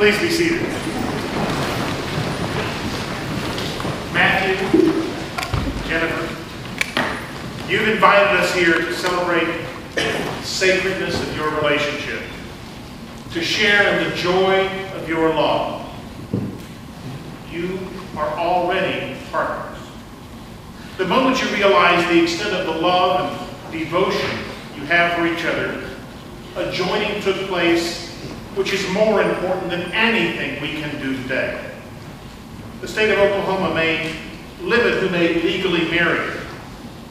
Please be seated. Matthew, Jennifer, you've invited us here to celebrate the sacredness of your relationship, to share in the joy of your love. You are already partners. The moment you realize the extent of the love and devotion you have for each other, a joining took place which is more important than anything we can do today. The state of Oklahoma may limit who may legally marry,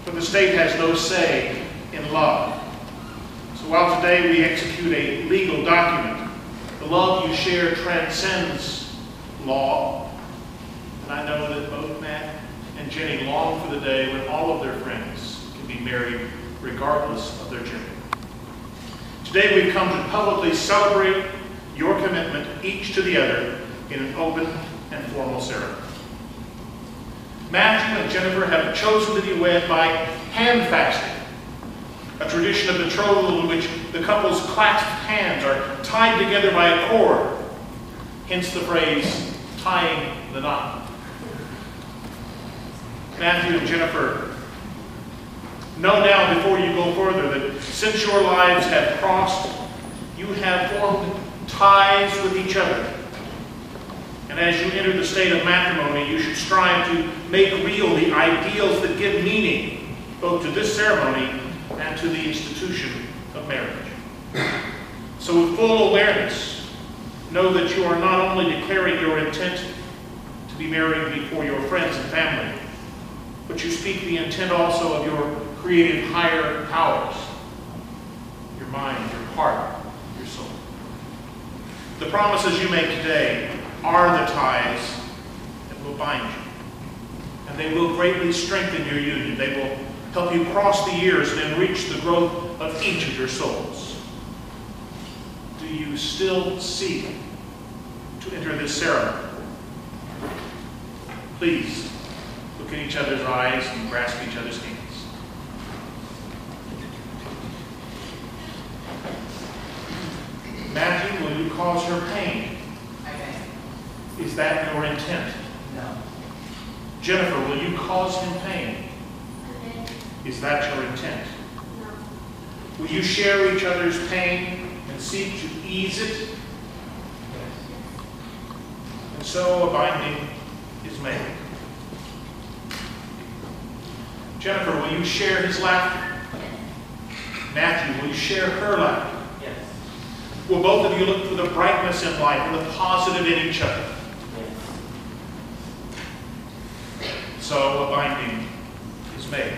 but the state has no say in love. So while today we execute a legal document, the love you share transcends law. And I know that both Matt and Jenny long for the day when all of their friends can be married regardless of their gender. Today we've come to publicly celebrate your commitment each to the other in an open and formal ceremony. Matthew and Jennifer have chosen to be wed by handfasting, a tradition of betrothal in which the couple's clasped hands are tied together by a cord, hence the phrase, tying the knot. Matthew and Jennifer, know now before you go further that since your lives have crossed, you have formed ties with each other. And as you enter the state of matrimony, you should strive to make real the ideals that give meaning both to this ceremony and to the institution of marriage. So with full awareness, know that you are not only declaring your intent to be married before your friends and family, but you speak the intent also of your creative higher powers, your mind, your heart, your soul. The promises you make today are the ties that will bind you, and they will greatly strengthen your union. They will help you cross the years and enrich the growth of each of your souls. Do you still seek to enter this ceremony? Please look in each other's eyes and grasp each other's hands. Matthew, will you cause her pain? Is that your intent? No. Jennifer, will you cause him pain? Is that your intent? No. Will you share each other's pain and seek to ease it? And so a binding is made. Jennifer, will you share his laughter? Matthew, will you share her laughter? Yes. Will both of you look for the brightness in life and the positive in each other? So a binding is made.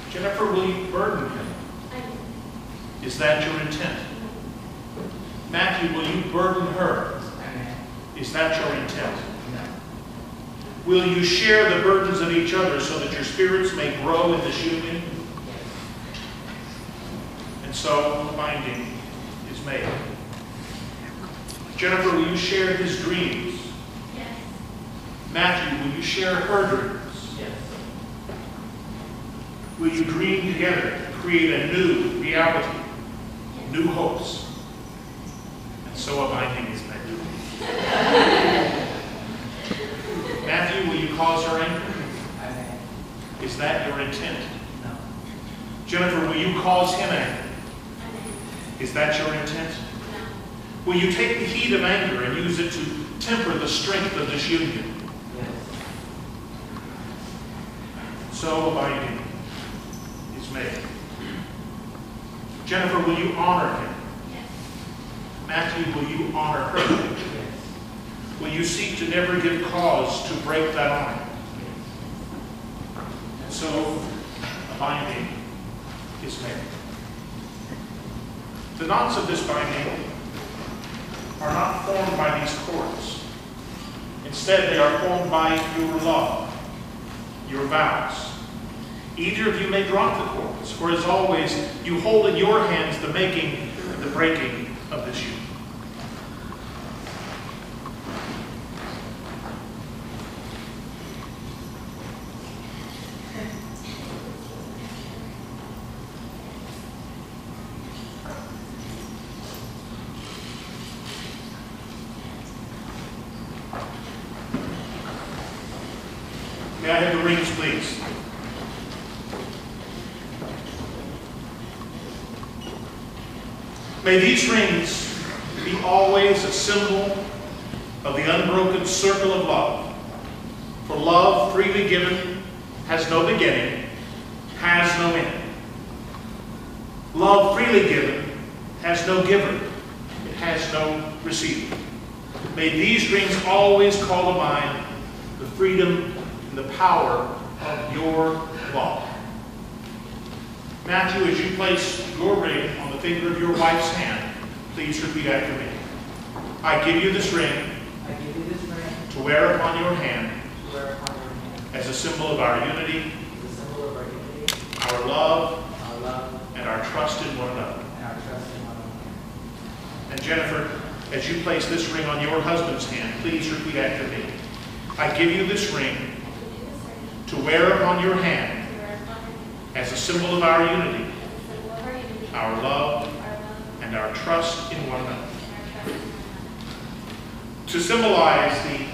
Jennifer, will you burden him? Is that your intent? Matthew, will you burden her? Is that your intent? No. Will you share the burdens of each other so that your spirits may grow in this union? And so a binding is made. Jennifer, will you share his dreams? Matthew, will you share her dreams? Yes. Will you dream together to create a new reality, new hopes? And so a binding is made. Matthew, will you cause her anger? Is that your intent? No. Jennifer, will you cause him anger? Is that your intent? Will you take the heat of anger and use it to temper the strength of this union? So a binding is made. Jennifer, will you honor him? Yes. Matthew, will you honor her? Yes. Will you seek to never give cause to break that honor? And so a binding is made. The knots of this binding are not formed by these cords. Instead, they are formed by your love, your vows. Either of you may drop the cords, for as always, you hold in your hands the making and the breaking of this union. May I have the rings, please? May these rings be always a symbol of the unbroken circle of love. For love freely given has no beginning, has no end. Love freely given has no giver, it has no receiver. May these rings always call to mind the freedom and the power of your love. Matthew, as you place your ring on the finger of your wife's hand, please repeat after me. I give you this ring, to wear upon your hand, as a symbol of our unity, our love, and our trust in one another. And Jennifer, as you place this ring on your husband's hand, please repeat after me. I give you this ring to wear upon your hand as a symbol of our unity, our love, and our trust in one another. To symbolize the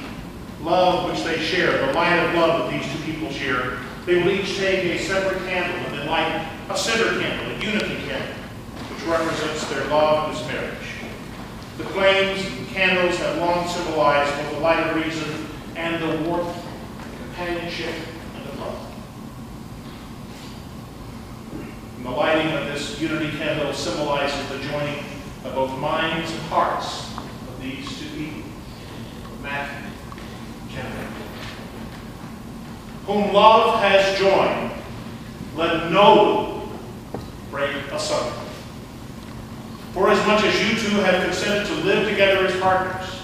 love which they share, the light of love that these two people share, they will each take a separate candle and then light a center candle, a unity candle, which represents their love in this marriage. The flames and candles have long symbolized both the light of reason and the warmth, companionship, and of love. And the lighting of this unity candle symbolizes the joining of both minds and hearts of these two people, Matthew and Jennifer. Whom love has joined, let no one break asunder. For as much as you two have consented to live together as partners,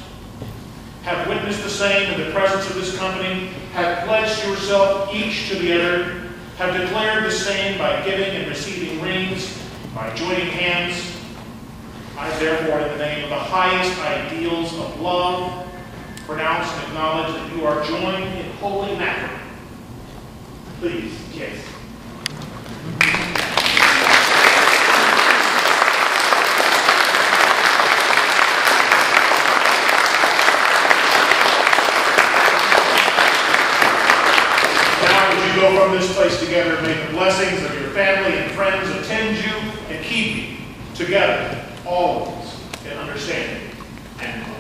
have witnessed the same in the presence of this company, have pledged yourself each to the other, have declared the same by giving and receiving rings, by joining hands, I therefore, in the name of the highest ideals of love, pronounce and acknowledge that you are joined in holy matrimony. Please, yes. Go from this place together, may the blessings of your family and friends attend you and keep you together, always in understanding and love.